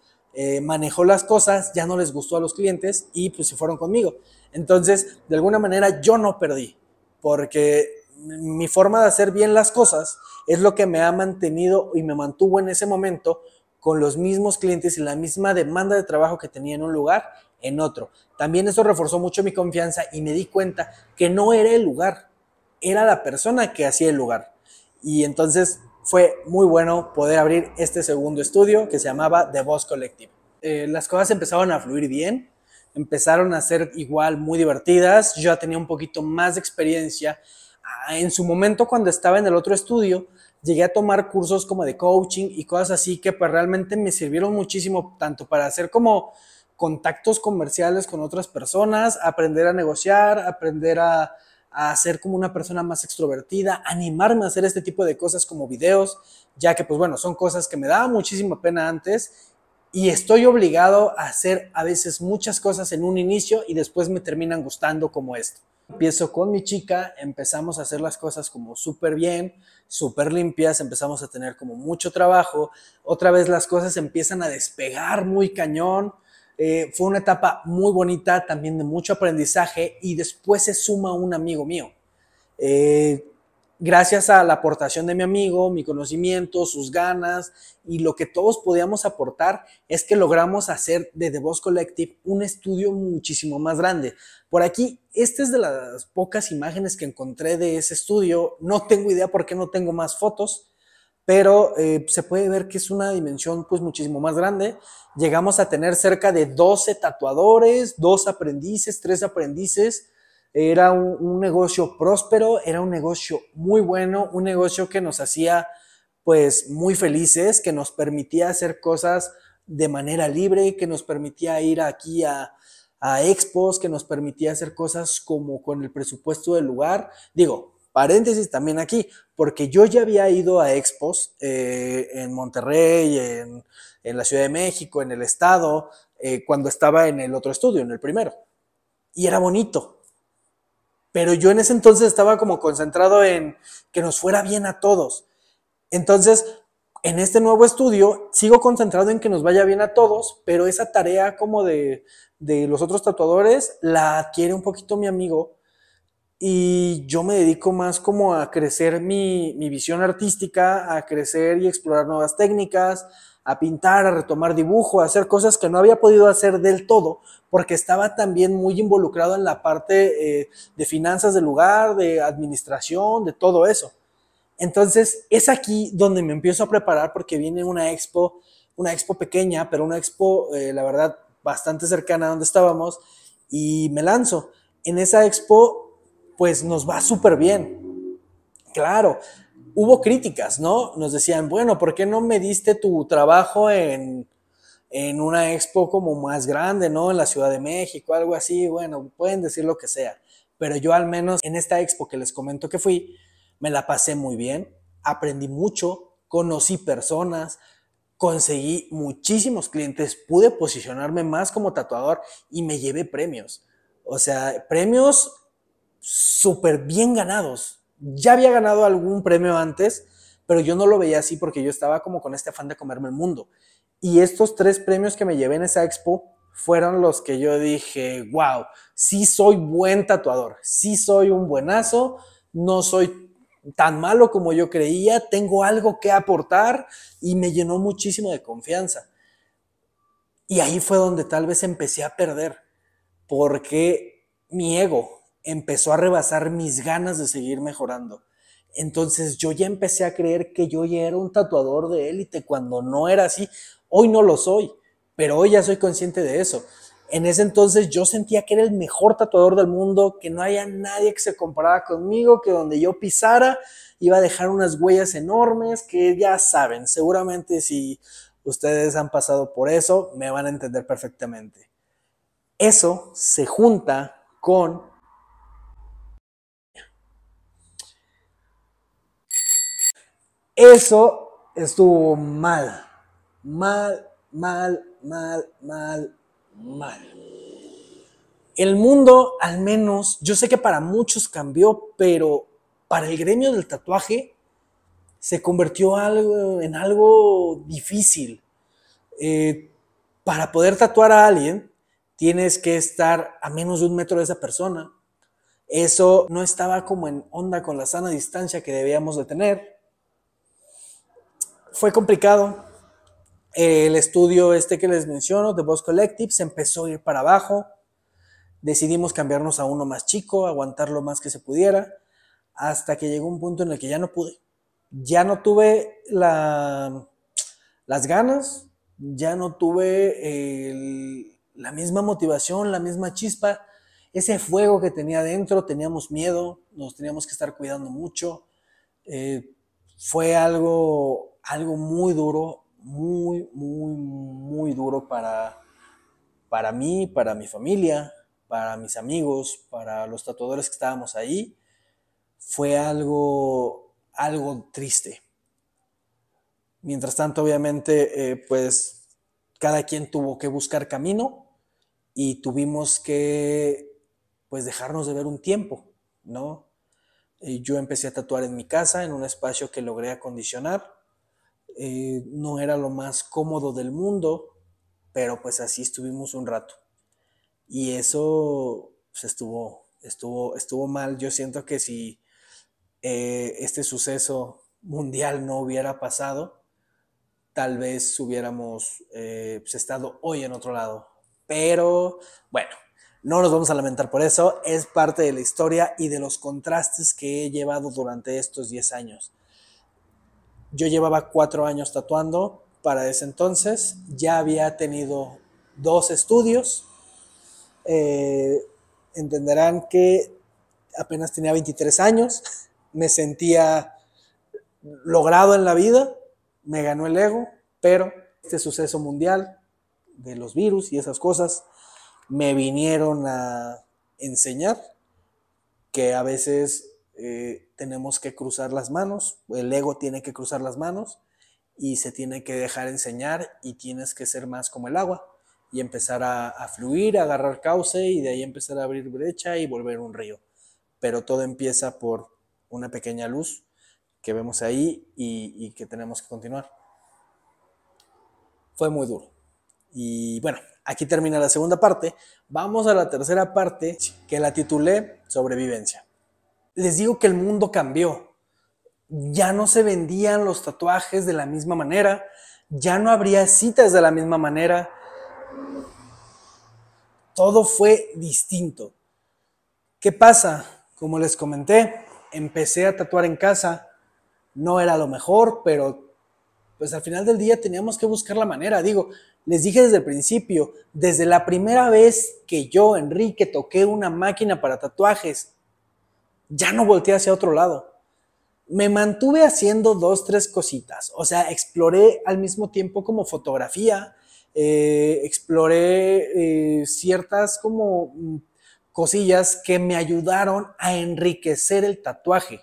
manejó las cosas ya no les gustó a los clientes y pues se fueron conmigo. Entonces, de alguna manera yo no perdí, porque mi forma de hacer bien las cosas es lo que me ha mantenido y me mantuvo en ese momento con los mismos clientes y la misma demanda de trabajo que tenía en un lugar, en otro. También eso reforzó mucho mi confianza y me di cuenta que no era el lugar, era la persona que hacía el lugar. Y entonces fue muy bueno poder abrir este segundo estudio que se llamaba The Boss Collective. Las cosas empezaban a fluir bien, empezaron a ser igual muy divertidas. Yo ya tenía un poquito más de experiencia. En su momento, cuando estaba en el otro estudio, llegué a tomar cursos como de coaching y cosas así que pues realmente me sirvieron muchísimo, tanto para hacer como contactos comerciales con otras personas, aprender a negociar, aprender a ser como una persona más extrovertida, animarme a hacer este tipo de cosas como videos, ya que pues bueno, son cosas que me daba muchísima pena antes y estoy obligado a hacer a veces muchas cosas en un inicio y después me terminan gustando como esto. Empiezo con mi chica, empezamos a hacer las cosas como súper bien, súper limpias, empezamos a tener como mucho trabajo, otra vez las cosas empiezan a despegar muy cañón. Fue una etapa muy bonita, también de mucho aprendizaje y después se suma un amigo mío. Eh, Gracias a la aportación de mi amigo, mi conocimiento, sus ganas y lo que todos podíamos aportar es que logramos hacer de The Boss Collective un estudio muchísimo más grande. Por aquí, esta es de las pocas imágenes que encontré de ese estudio. No tengo idea por qué no tengo más fotos, pero se puede ver que es una dimensión pues muchísimo más grande. Llegamos a tener cerca de 12 tatuadores, 2 aprendices, 3 aprendices. Era un negocio próspero, era un negocio muy bueno, un negocio que nos hacía pues muy felices, que nos permitía hacer cosas de manera libre, que nos permitía ir aquí a expos, que nos permitía hacer cosas como con el presupuesto del lugar. Digo, paréntesis también aquí, porque yo ya había ido a expos en Monterrey, en la Ciudad de México, en el estado, cuando estaba en el otro estudio, en el primero. Y era bonito, pero yo en ese entonces estaba como concentrado en que nos fuera bien a todos. Entonces, en este nuevo estudio, sigo concentrado en que nos vaya bien a todos, pero esa tarea como de los otros tatuadores la adquiere un poquito mi amigo y yo me dedico más como a crecer mi visión artística, a crecer y explorar nuevas técnicas, a pintar, a retomar dibujo, a hacer cosas que no había podido hacer del todo, porque estaba también muy involucrado en la parte de finanzas del lugar, de administración, de todo eso. Entonces es aquí donde me empiezo a preparar porque viene una expo pequeña, pero una expo, la verdad, bastante cercana a donde estábamos y me lanzo. En esa expo, pues nos va súper bien. Claro, hubo críticas, ¿no? Nos decían, bueno, ¿por qué no me diste tu trabajo en una expo como más grande, ¿no? En la Ciudad de México, algo así, bueno, pueden decir lo que sea, pero yo al menos en esta expo que les comento que fui, me la pasé muy bien, aprendí mucho, conocí personas, conseguí muchísimos clientes, pude posicionarme más como tatuador y me llevé premios. O sea, premios súper bien ganados. Ya había ganado algún premio antes, pero yo no lo veía así porque yo estaba como con este afán de comerme el mundo. Y estos 3 premios que me llevé en esa expo fueron los que yo dije, wow, sí soy buen tatuador, sí soy un buenazo, no soy tan malo como yo creía, tengo algo que aportar y me llenó muchísimo de confianza. Y ahí fue donde tal vez empecé a perder, porque mi ego empezó a rebasar mis ganas de seguir mejorando. Entonces yo ya empecé a creer que yo ya era un tatuador de élite cuando no era así. Hoy no lo soy, pero hoy ya soy consciente de eso. En ese entonces yo sentía que era el mejor tatuador del mundo, que no había nadie que se comparara conmigo, que donde yo pisara iba a dejar unas huellas enormes, que ya saben, seguramente si ustedes han pasado por eso, me van a entender perfectamente. Eso se junta con... Eso estuvo mal. Mal, mal, mal, mal, mal. El mundo, al menos, yo sé que para muchos cambió, pero para el gremio del tatuaje se convirtió en algo difícil. Eh, para poder tatuar a alguien, tienes que estar a menos de 1 metro de esa persona. Eso no estaba como en onda con la sana distancia que debíamos de tener. Fue complicado. El estudio este que les menciono, The Boss Collective, se empezó a ir para abajo. Decidimos cambiarnos a uno más chico, aguantar lo más que se pudiera, hasta que llegó un punto en el que ya no pude. Ya no tuve las ganas, ya no tuve la misma motivación, la misma chispa, ese fuego que tenía dentro. Teníamos miedo, nos teníamos que estar cuidando mucho. Eh, Fue algo muy duro, muy duro para mí, para mi familia, para mis amigos, para los tatuadores que estábamos ahí. Fue algo triste. Mientras tanto, obviamente, pues cada quien tuvo que buscar camino y tuvimos que, pues, dejarnos de ver un tiempo, ¿no? Yo empecé a tatuar en mi casa, en un espacio que logré acondicionar. No era lo más cómodo del mundo, pero pues así estuvimos un rato. Y eso pues, estuvo mal. Yo siento que si este suceso mundial no hubiera pasado, tal vez hubiéramos pues, estado hoy en otro lado. Pero bueno, no nos vamos a lamentar por eso. Es parte de la historia y de los contrastes que he llevado durante estos 10 años. Yo llevaba 4 años tatuando. Para ese entonces ya había tenido 2 estudios. Eh, Entenderán que apenas tenía 23 años. Me sentía logrado en la vida. Me ganó el ego. Pero este suceso mundial de los virus y esas cosas me vinieron a enseñar que a veces tenemos que cruzar las manos, el ego tiene que cruzar las manos y se tiene que dejar enseñar y tienes que ser más como el agua y empezar a fluir, a agarrar cauce y de ahí empezar a abrir brecha y volver un río. Pero todo empieza por una pequeña luz que vemos ahí y que tenemos que continuar. Fue muy duro. Y bueno, aquí termina la segunda parte. Vamos a la tercera parte que la titulé Sobrevivencia. Les digo que el mundo cambió. Ya no se vendían los tatuajes de la misma manera, ya no habría citas de la misma manera. Todo fue distinto. ¿Qué pasa? Como les comenté, empecé a tatuar en casa. No era lo mejor, pero pues al final del día teníamos que buscar la manera. Digo, les dije desde el principio, desde la primera vez que yo, Enrique, toqué una máquina para tatuajes, ya no volteé hacia otro lado. Me mantuve haciendo 2, 3 cositas. O sea, exploré al mismo tiempo como fotografía, exploré ciertas como cosillas que me ayudaron a enriquecer el tatuaje.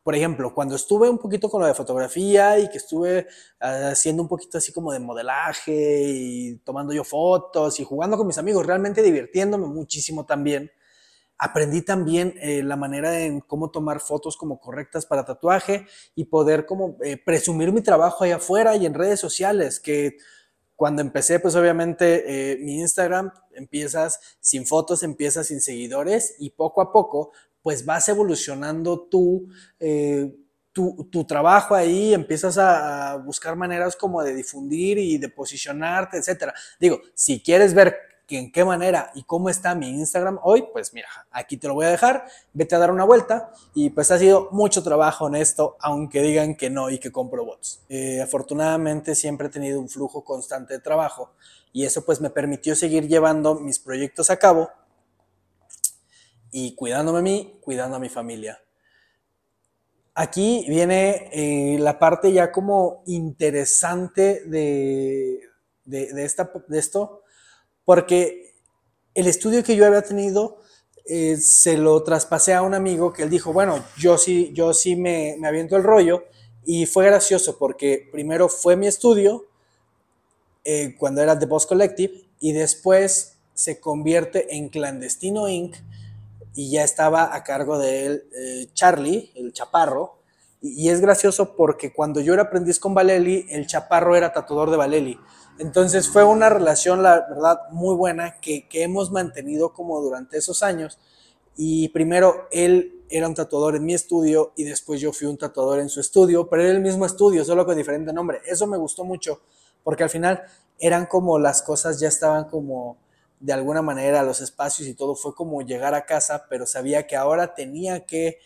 Por ejemplo, cuando estuve un poquito con lo de fotografía y que estuve haciendo un poquito así como de modelaje y tomando yo fotos y jugando con mis amigos, realmente divirtiéndome muchísimo también. Aprendí también la manera en cómo tomar fotos como correctas para tatuaje y poder como presumir mi trabajo allá afuera y en redes sociales, que cuando empecé, pues obviamente mi Instagram empiezas sin fotos, empiezas sin seguidores y poco a poco pues vas evolucionando tu trabajo ahí, empiezas a buscar maneras como de difundir y de posicionarte, etcétera. Digo, si quieres ver en qué manera y cómo está mi Instagram hoy, pues mira, aquí te lo voy a dejar, vete a dar una vuelta y pues ha sido mucho trabajo en esto, aunque digan que no y que compro bots. Afortunadamente siempre he tenido un flujo constante de trabajo y eso pues me permitió seguir llevando mis proyectos a cabo y cuidándome a mí, cuidando a mi familia. Aquí viene la parte ya como interesante de esto, porque el estudio que yo había tenido se lo traspasé a un amigo que él dijo, bueno, yo sí me aviento el rollo y fue gracioso porque primero fue mi estudio cuando era The Boss Collective y después se convierte en Clandestino Inc. y ya estaba a cargo de él Charlie, el chaparro, y es gracioso porque cuando yo era aprendiz con Valeli, el chaparro era tatuador de Valeli. Entonces fue una relación, la verdad, muy buena que hemos mantenido como durante esos años. Y primero él era un tatuador en mi estudio y después yo fui un tatuador en su estudio, pero era el mismo estudio, solo con diferente nombre. Eso me gustó mucho porque al final eran como las cosas ya estaban como de alguna manera los espacios y todo fue como llegar a casa, pero sabía que ahora tenía que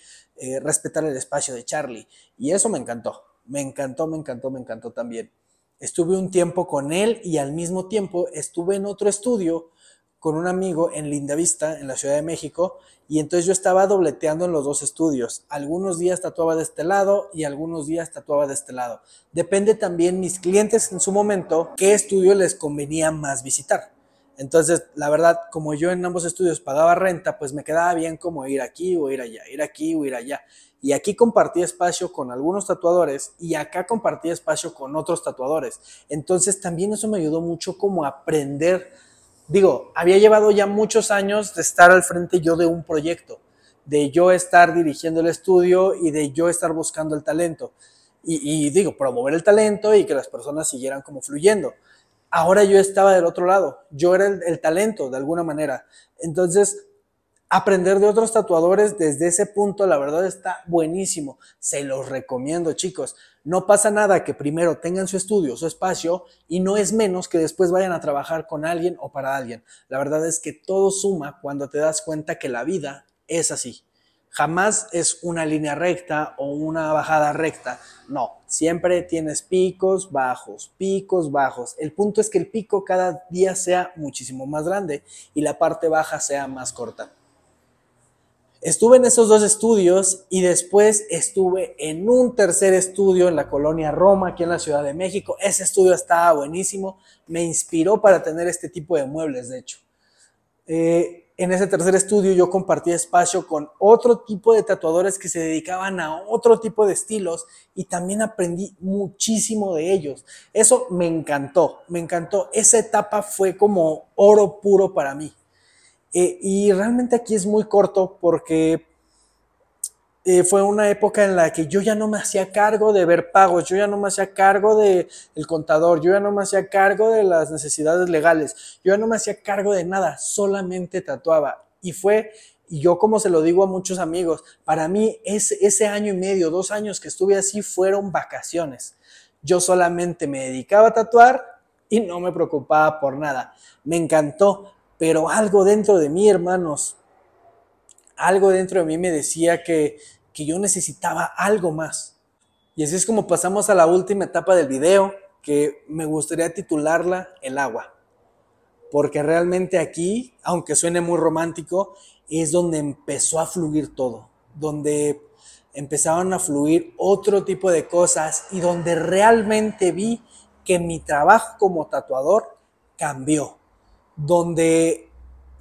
respetar el espacio de Charlie y eso me encantó, me encantó también. Estuve un tiempo con él y al mismo tiempo estuve en otro estudio con un amigo en Lindavista, en la Ciudad de México, y entonces yo estaba dobleteando en los dos estudios. Algunos días tatuaba de este lado y algunos días tatuaba de este lado. Depende también mis clientes en su momento qué estudio les convenía más visitar. Entonces, la verdad, como yo en ambos estudios pagaba renta, pues me quedaba bien como ir aquí o ir allá, ir aquí o ir allá. Y aquí compartí espacio con algunos tatuadores y acá compartí espacio con otros tatuadores. Entonces, también eso me ayudó mucho como a aprender. Digo, había llevado ya muchos años de estar al frente yo de un proyecto, de yo estar dirigiendo el estudio y de yo estar buscando el talento. Y digo, promover el talento y que las personas siguieran como fluyendo. Ahora yo estaba del otro lado, yo era el talento de alguna manera. Entonces, aprender de otros tatuadores desde ese punto, la verdad está buenísimo. Se los recomiendo, chicos. No pasa nada que primero tengan su estudio, su espacio, y no es menos que después vayan a trabajar con alguien o para alguien. La verdad es que todo suma cuando te das cuenta que la vida es así. Jamás es una línea recta o una bajada recta. No, siempre tienes picos, bajos, picos, bajos. El punto es que el pico cada día sea muchísimo más grande y la parte baja sea más corta. Estuve en esos dos estudios y después estuve en un tercer estudio en la colonia Roma, aquí en la Ciudad de México. Ese estudio estaba buenísimo, me inspiró para tener este tipo de muebles, de hecho. En ese tercer estudio yo compartí espacio con otro tipo de tatuadores que se dedicaban a otro tipo de estilos y también aprendí muchísimo de ellos. Eso me encantó, me encantó. Esa etapa fue como oro puro para mí. Y realmente aquí es muy corto porque fue una época en la que yo ya no me hacía cargo de ver pagos, yo ya no me hacía cargo del contador, yo ya no me hacía cargo de las necesidades legales, yo ya no me hacía cargo de nada, solamente tatuaba. Y yo como se lo digo a muchos amigos, para mí ese año y medio, 2 años que estuve así fueron vacaciones. Yo solamente me dedicaba a tatuar y no me preocupaba por nada. Me encantó, pero algo dentro de mí, hermanos, algo dentro de mí me decía que yo necesitaba algo más. Y así es como pasamos a la última etapa del video, que me gustaría titularla El agua. Porque realmente aquí, aunque suene muy romántico, es donde empezó a fluir todo, donde empezaron a fluir otro tipo de cosas y donde realmente vi que mi trabajo como tatuador cambió, donde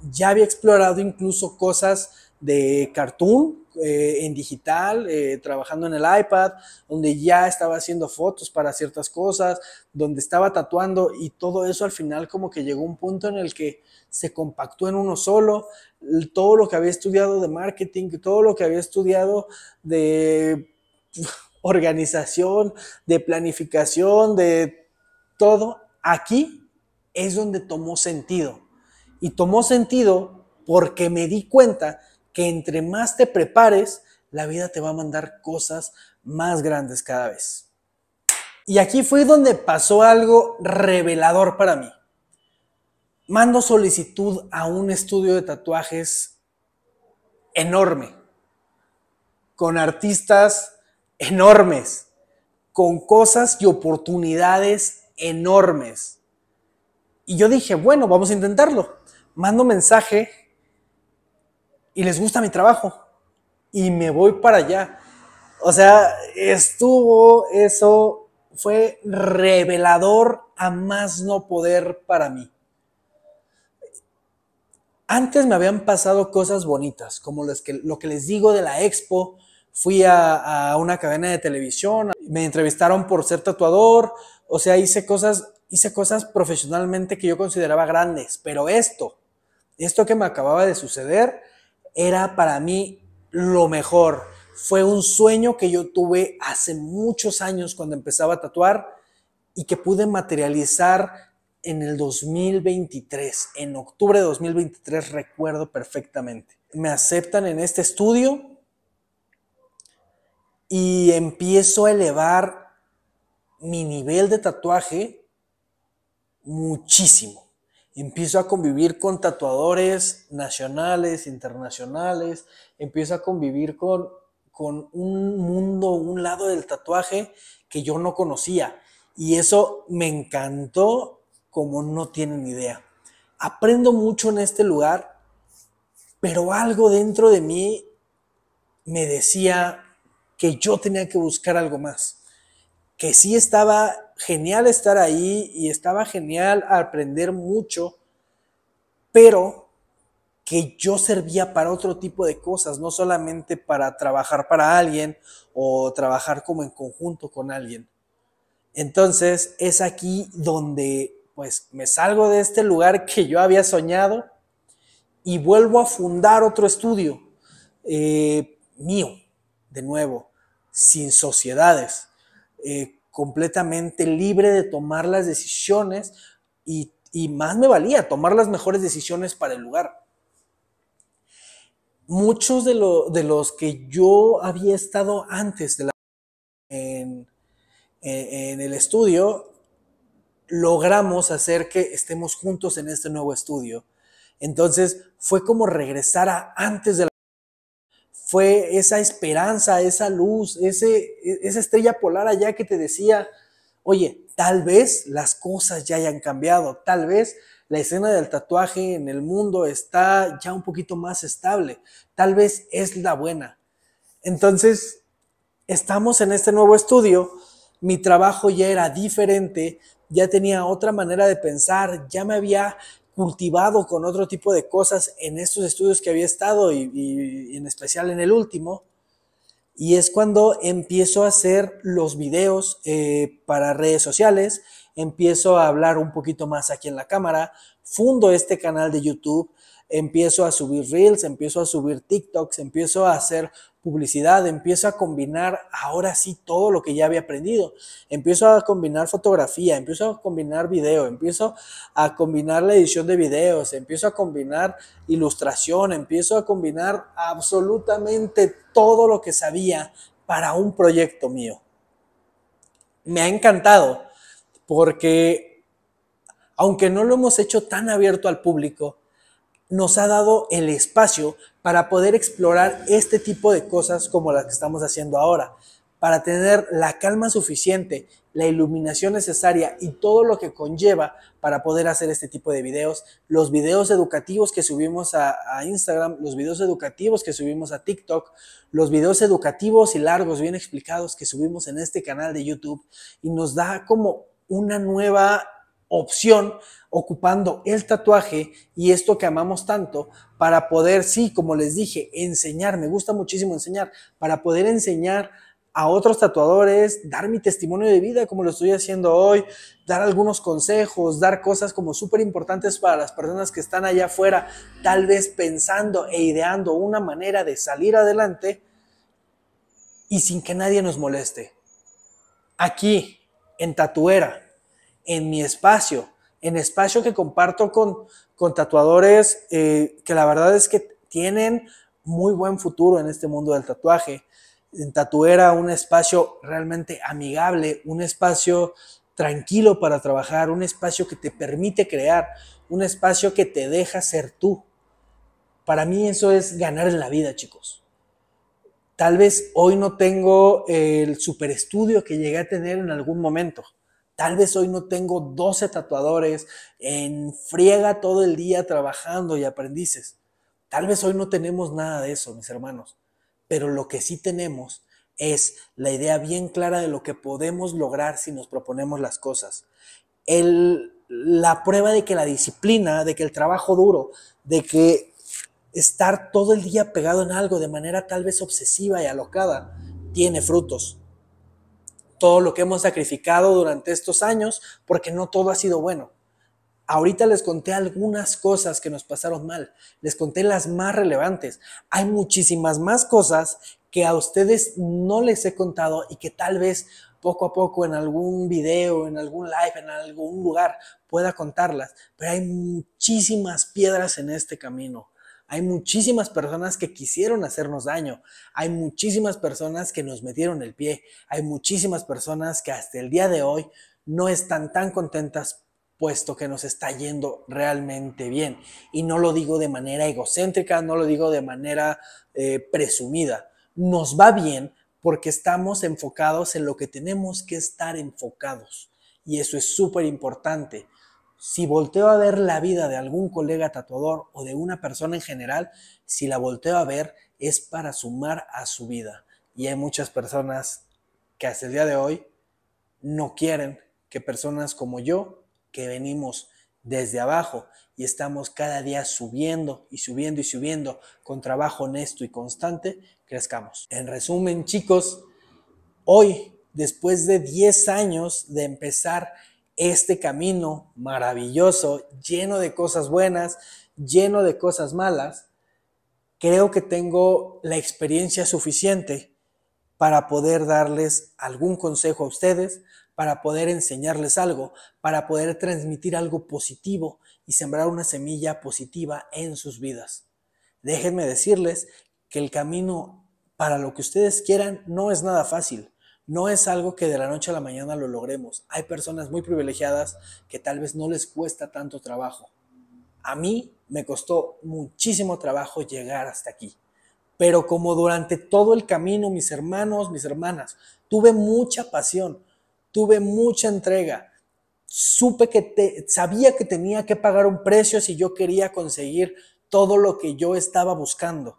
ya había explorado incluso cosas de cartoon en digital, trabajando en el iPad, donde ya estaba haciendo fotos para ciertas cosas, donde estaba tatuando y todo eso al final como que llegó un punto en el que se compactó en uno solo. Todo lo que había estudiado de marketing, todo lo que había estudiado de organización, de planificación, de todo, aquí es donde tomó sentido. Y tomó sentido porque me di cuenta que entre más te prepares, la vida te va a mandar cosas más grandes cada vez. Y aquí fue donde pasó algo revelador para mí. Mando solicitud a un estudio de tatuajes enorme, con artistas enormes, con cosas y oportunidades enormes. Y yo dije, bueno, vamos a intentarlo. Mando mensaje y les gusta mi trabajo y me voy para allá. O sea, eso fue revelador a más no poder para mí. Antes me habían pasado cosas bonitas, como lo que les digo de la expo. Fui a una cadena de televisión, me entrevistaron por ser tatuador, o sea, hice cosas profesionalmente que yo consideraba grandes, pero esto que me acababa de suceder era para mí lo mejor. Fue un sueño que yo tuve hace muchos años cuando empezaba a tatuar y que pude materializar en el 2023, en octubre de 2023, recuerdo perfectamente. Me aceptan en este estudio y empiezo a elevar mi nivel de tatuaje muchísimo. Empiezo a convivir con tatuadores nacionales, internacionales, empiezo a convivir con un mundo, un lado del tatuaje que yo no conocía. Y eso me encantó como no tienen idea. Aprendo mucho en este lugar, pero algo dentro de mí me decía que yo tenía que buscar algo más, que sí estaba genial estar ahí y estaba genial aprender mucho, pero que yo servía para otro tipo de cosas, no solamente para trabajar para alguien o trabajar como en conjunto con alguien. Entonces es aquí donde pues me salgo de este lugar que yo había soñado y vuelvo a fundar otro estudio mío, de nuevo, sin sociedades, completamente libre de tomar las decisiones y más me valía tomar las mejores decisiones para el lugar. Muchos de los que yo había estado antes en, en el estudio, logramos hacer que estemos juntos en este nuevo estudio. Entonces fue como regresar a antes de la... Fue esa esperanza, esa luz, esa estrella polar allá que te decía, oye, tal vez las cosas ya hayan cambiado, tal vez la escena del tatuaje en el mundo está ya un poquito más estable, tal vez es la buena. Entonces, estamos en este nuevo estudio, mi trabajo ya era diferente, ya tenía otra manera de pensar, ya me había cultivado con otro tipo de cosas en estos estudios que había estado y en especial en el último. Y es cuando empiezo a hacer los videos para redes sociales, empiezo a hablar un poquito más aquí en la cámara, fundo este canal de YouTube, empiezo a subir Reels, empiezo a subir TikToks, empiezo a hacer publicidad, empiezo a combinar ahora sí todo lo que ya había aprendido. Empiezo a combinar fotografía, empiezo a combinar video, empiezo a combinar la edición de videos, empiezo a combinar ilustración, empiezo a combinar absolutamente todo lo que sabía para un proyecto mío. Me ha encantado porque aunque no lo hemos hecho tan abierto al público, nos ha dado el espacio para poder explorar este tipo de cosas como las que estamos haciendo ahora, para tener la calma suficiente, la iluminación necesaria y todo lo que conlleva para poder hacer este tipo de videos, los videos educativos que subimos a Instagram, los videos educativos que subimos a TikTok, los videos educativos y largos, bien explicados que subimos en este canal de YouTube, y nos da como una nueva opción ocupando el tatuaje y esto que amamos tanto para poder, sí, como les dije, enseñar, me gusta muchísimo enseñar, para poder enseñar a otros tatuadores, dar mi testimonio de vida como lo estoy haciendo hoy, dar algunos consejos, dar cosas como súper importantes para las personas que están allá afuera, tal vez pensando e ideando una manera de salir adelante y sin que nadie nos moleste. Aquí, en Tatuera, en mi espacio, en espacio que comparto con tatuadores que la verdad es que tienen muy buen futuro en este mundo del tatuaje. En Tatuera, un espacio realmente amigable, un espacio tranquilo para trabajar, un espacio que te permite crear, un espacio que te deja ser tú. Para mí eso es ganar en la vida, chicos. Tal vez hoy no tengo el super estudio que llegué a tener en algún momento. Tal vez hoy no tengo 12 tatuadores en friega todo el día trabajando y aprendices. Tal vez hoy no tenemos nada de eso, mis hermanos. Pero lo que sí tenemos es la idea bien clara de lo que podemos lograr si nos proponemos las cosas. La prueba de que la disciplina, de que el trabajo duro, de que estar todo el día pegado en algo de manera tal vez obsesiva y alocada tiene frutos. Todo lo que hemos sacrificado durante estos años, porque no todo ha sido bueno. Ahorita les conté algunas cosas que nos pasaron mal, les conté las más relevantes. Hay muchísimas más cosas que a ustedes no les he contado y que tal vez poco a poco en algún video, en algún live, en algún lugar pueda contarlas, pero hay muchísimas piedras en este camino. Hay muchísimas personas que quisieron hacernos daño, hay muchísimas personas que nos metieron el pie, hay muchísimas personas que hasta el día de hoy no están tan contentas puesto que nos está yendo realmente bien. Y no lo digo de manera egocéntrica, no lo digo de manera presumida. Nos va bien porque estamos enfocados en lo que tenemos que estar enfocados. y eso es súper importante. Si volteo a ver la vida de algún colega tatuador o de una persona en general, si la volteo a ver es para sumar a su vida. Y hay muchas personas que hasta el día de hoy no quieren que personas como yo, que venimos desde abajo y estamos cada día subiendo y subiendo y subiendo con trabajo honesto y constante, crezcamos. En resumen, chicos, hoy, después de 10 años de empezar este camino maravilloso, lleno de cosas buenas, lleno de cosas malas, creo que tengo la experiencia suficiente para poder darles algún consejo a ustedes, para poder enseñarles algo, para poder transmitir algo positivo y sembrar una semilla positiva en sus vidas. Déjenme decirles que el camino para lo que ustedes quieran no es nada fácil. No es algo que de la noche a la mañana lo logremos. Hay personas muy privilegiadas que tal vez no les cuesta tanto trabajo. A mí me costó muchísimo trabajo llegar hasta aquí. Pero como durante todo el camino, mis hermanos, mis hermanas, tuve mucha pasión, tuve mucha entrega, sabía que tenía que pagar un precio si yo quería conseguir todo lo que yo estaba buscando.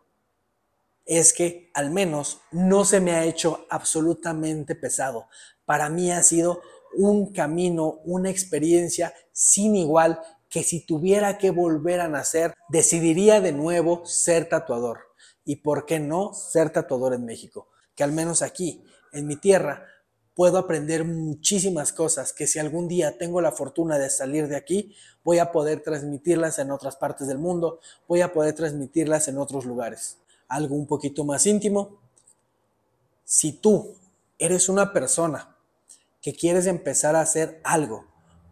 Es que al menos no se me ha hecho absolutamente pesado. Para mí ha sido un camino, una experiencia sin igual, que si tuviera que volver a nacer, decidiría de nuevo ser tatuador. Y por qué no ser tatuador en México, que al menos aquí, en mi tierra, puedo aprender muchísimas cosas que si algún día tengo la fortuna de salir de aquí, voy a poder transmitirlas en otras partes del mundo, voy a poder transmitirlas en otros lugares. Algo un poquito más íntimo. Si tú eres una persona que quieres empezar a hacer algo,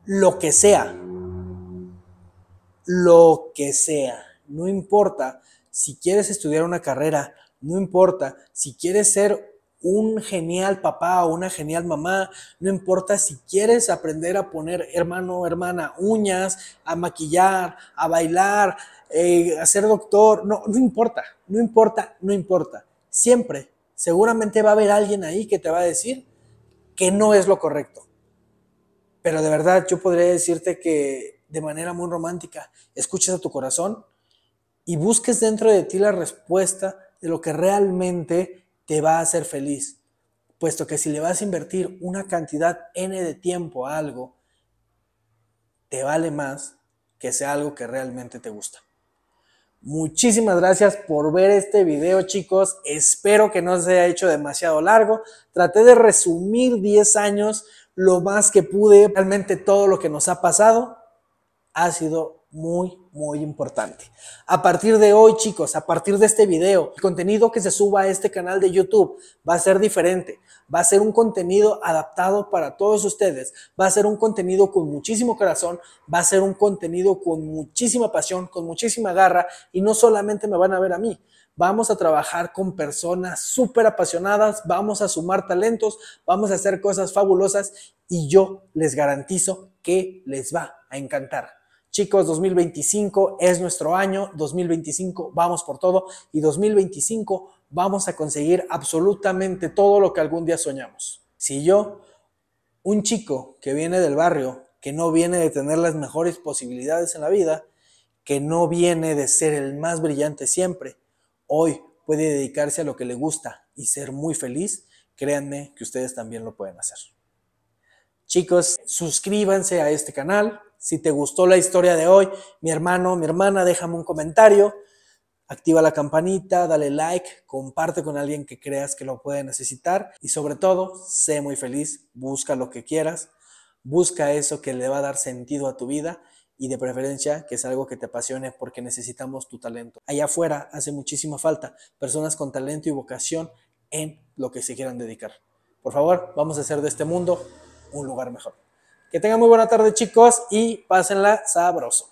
lo que sea, no importa si quieres estudiar una carrera, no importa si quieres ser un genial papá o una genial mamá, no importa si quieres aprender a poner, hermano, hermana, uñas, a maquillar, a bailar, a ser doctor, no importa, no importa, no importa. Siempre, seguramente va a haber alguien ahí que te va a decir que no es lo correcto. Pero de verdad yo podría decirte que de manera muy romántica, escuches a tu corazón y busques dentro de ti la respuesta de lo que realmente te va a hacer feliz. Puesto que si le vas a invertir una cantidad N de tiempo a algo, te vale más que sea algo que realmente te gusta. Muchísimas gracias por ver este video, chicos. Espero que no se haya hecho demasiado largo. Traté de resumir 10 años lo más que pude. Realmente todo lo que nos ha pasado ha sido muy, muy importante. A partir de hoy, chicos, a partir de este video, el contenido que se suba a este canal de YouTube va a ser diferente. Va a ser un contenido adaptado para todos ustedes. Va a ser un contenido con muchísimo corazón. Va a ser un contenido con muchísima pasión, con muchísima garra. Y no solamente me van a ver a mí. Vamos a trabajar con personas súper apasionadas. Vamos a sumar talentos. Vamos a hacer cosas fabulosas. Y yo les garantizo que les va a encantar. Chicos, 2025 es nuestro año, 2025 vamos por todo y 2025 vamos a conseguir absolutamente todo lo que algún día soñamos. Si yo, un chico que viene del barrio, que no viene de tener las mejores posibilidades en la vida, que no viene de ser el más brillante siempre, hoy puede dedicarse a lo que le gusta y ser muy feliz, créanme que ustedes también lo pueden hacer. Chicos, suscríbanse a este canal. Si te gustó la historia de hoy, mi hermano, mi hermana, déjame un comentario, activa la campanita, dale like, comparte con alguien que creas que lo puede necesitar y sobre todo, sé muy feliz, busca lo que quieras, busca eso que le va a dar sentido a tu vida y de preferencia que es algo que te apasione porque necesitamos tu talento. Allá afuera hace muchísima falta personas con talento y vocación en lo que se quieran dedicar. Por favor, vamos a hacer de este mundo un lugar mejor. Que tengan muy buena tarde, chicos, y pásenla sabroso.